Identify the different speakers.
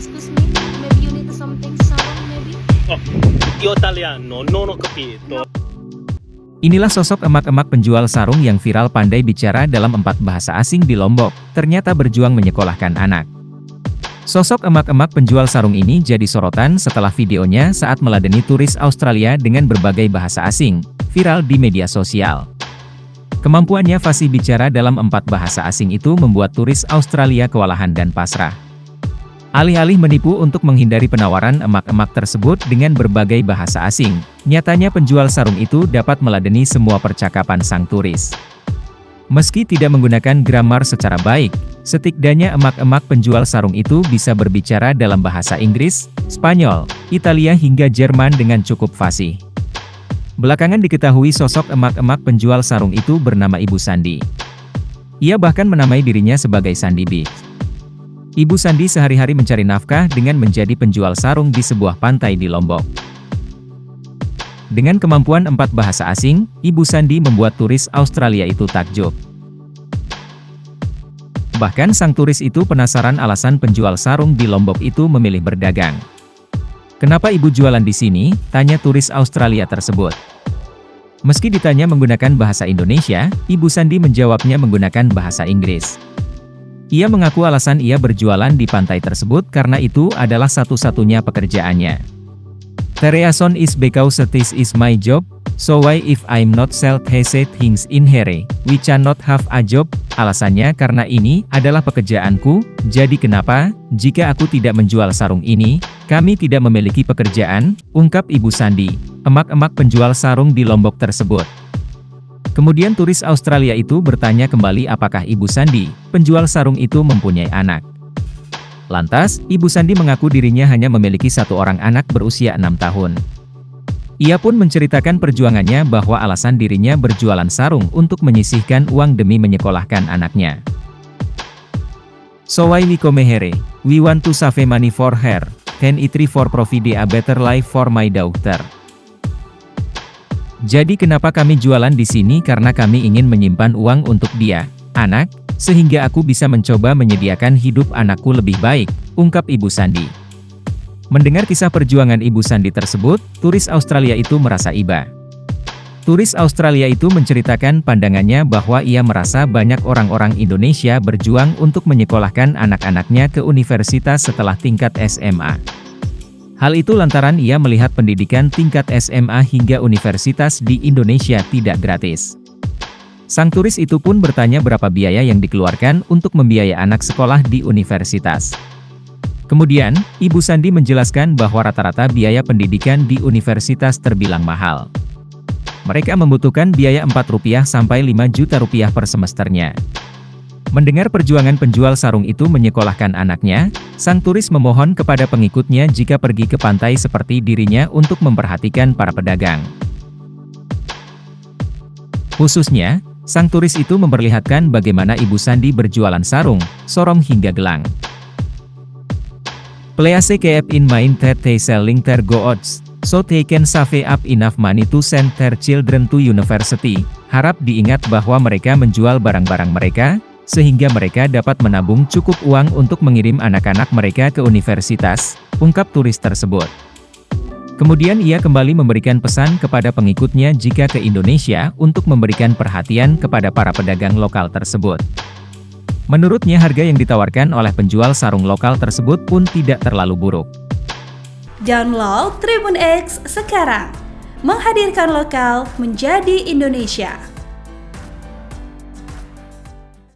Speaker 1: Excuse me, maybe you need something sour, maybe?
Speaker 2: Oh, io italiano, non ho capito.
Speaker 3: Inilah sosok emak-emak penjual sarung yang viral pandai bicara dalam 4 bahasa asing di Lombok, ternyata berjuang menyekolahkan anak. Sosok emak-emak penjual sarung ini jadi sorotan setelah videonya saat meladeni turis Australia dengan berbagai bahasa asing, viral di media sosial. Kemampuannya fasih bicara dalam 4 bahasa asing itu membuat turis Australia kewalahan dan pasrah. Alih-alih menipu untuk menghindari penawaran emak-emak tersebut dengan berbagai bahasa asing, nyatanya penjual sarung itu dapat meladeni semua percakapan sang turis. Meski tidak menggunakan grammar secara baik, setidaknya emak-emak penjual sarung itu bisa berbicara dalam bahasa Inggris, Spanyol, Italia hingga Jerman dengan cukup fasih. Belakangan diketahui sosok emak-emak penjual sarung itu bernama Ibu Sandi. Ia bahkan menamai dirinya sebagai Sandi Big. Ibu Sandi sehari-hari mencari nafkah dengan menjadi penjual sarung di sebuah pantai di Lombok. Dengan kemampuan 4 bahasa asing, Ibu Sandi membuat turis Australia itu takjub. Bahkan sang turis itu penasaran alasan penjual sarung di Lombok itu memilih berdagang. "Kenapa ibu jualan di sini?" tanya turis Australia tersebut. Meski ditanya menggunakan bahasa Indonesia, Ibu Sandi menjawabnya menggunakan bahasa Inggris. Ia mengaku alasan ia berjualan di pantai tersebut karena itu adalah satu-satunya pekerjaannya. "The reason is because this is my job, so why if I'm not sell these things in here, we cannot have a job." Alasannya karena ini adalah pekerjaanku, jadi kenapa, jika aku tidak menjual sarung ini, kami tidak memiliki pekerjaan, ungkap Ibu Sandi, emak-emak penjual sarung di Lombok tersebut. Kemudian turis Australia itu bertanya kembali apakah Ibu Sandi, penjual sarung itu mempunyai anak. Lantas, Ibu Sandi mengaku dirinya hanya memiliki 1 orang anak berusia 6 tahun. Ia pun menceritakan perjuangannya bahwa alasan dirinya berjualan sarung untuk menyisihkan uang demi menyekolahkan anaknya. "So why we come here? We want to save money for her, can it for provide a better life for my daughter." Jadi kenapa kami jualan di sini karena kami ingin menyimpan uang untuk dia, anak, sehingga aku bisa mencoba menyediakan hidup anakku lebih baik, ungkap Ibu Sandi. Mendengar kisah perjuangan Ibu Sandi tersebut, turis Australia itu merasa iba. Turis Australia itu menceritakan pandangannya bahwa ia merasa banyak orang-orang Indonesia berjuang untuk menyekolahkan anak-anaknya ke universitas setelah tingkat SMA. Hal itu lantaran ia melihat pendidikan tingkat SMA hingga universitas di Indonesia tidak gratis. Sang turis itu pun bertanya berapa biaya yang dikeluarkan untuk membiayai anak sekolah di universitas. Kemudian, Ibu Sandi menjelaskan bahwa rata-rata biaya pendidikan di universitas terbilang mahal. Mereka membutuhkan biaya Rp4 sampai Rp5 juta per semesternya. Mendengar perjuangan penjual sarung itu menyekolahkan anaknya, sang turis memohon kepada pengikutnya jika pergi ke pantai seperti dirinya untuk memperhatikan para pedagang. Khususnya, sang turis itu memperlihatkan bagaimana Ibu Sandi berjualan sarung, sorong hingga gelang. "Please keep in mind that they selling their goods, so they can save up enough money to send their children to university." Harap diingat bahwa mereka menjual barang-barang mereka, sehingga mereka dapat menabung cukup uang untuk mengirim anak-anak mereka ke universitas, ungkap turis tersebut. Kemudian ia kembali memberikan pesan kepada pengikutnya jika ke Indonesia untuk memberikan perhatian kepada para pedagang lokal tersebut. Menurutnya harga yang ditawarkan oleh penjual sarung lokal tersebut pun tidak terlalu buruk.
Speaker 4: Download Tribun X sekarang, menghadirkan lokal menjadi Indonesia.